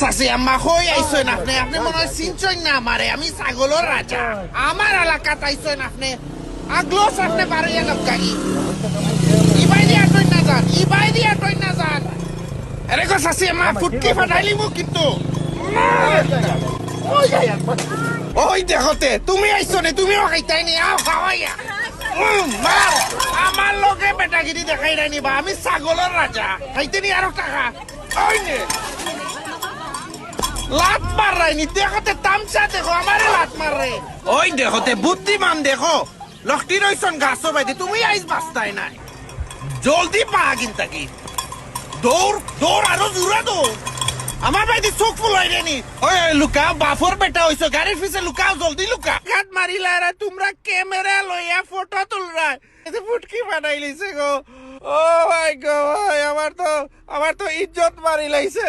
চাচি আম্মা কই আইছেন আপনি? আপনি মনে হয় চিনছেন না আমারে, আমি ছাগলের রাজা। আমার এলাকাত আইছেন আপনি, আগলোস আপনি বাড়িয়ে লগাই ইবাই দিয়া টই না যান, ইবাই দিয়া টই না যান। আরে গো চাচি আম্মা ফুটকি ফাটাইলি মোক কিন্তু। ওই দেখতে তুমি আইছো নে, তুমিও খাইতাই নি, আও খাওয়াইয়া মার। আমার লগে বেটাগিরি দেখাই রাইনি বা, আমি ছাগলের রাজা, খাইতে নি আরো টাকা। ওই নে লাত মার রাইনি, দেখতে তামসা দেখো, আমারে লাত মার রে। ওই দেখতে বুদ্ধিমান দেখো, লক্ষি রইছন গাছ বাইতে, তুমি আইস বাস্তাই নাই। জলদি পা কিন্তু দৌড় দৌড়, আরো জোরে দৌড়। আমার বাইতে চোখ ফুলাই রেনি। ওই লুকাও, বাফর বেটা হইছো, গাড়ির পিছে লুকাও, জলদি লুকা। কাট মারিলা রে তোমরা, ক্যামেরা লইয়া ফটো তুলরা। এতে ফুটকি বানাই লিছে গো। ও ভাই গো ভাই, আমার তো ইজ্জত মারি লাইছে।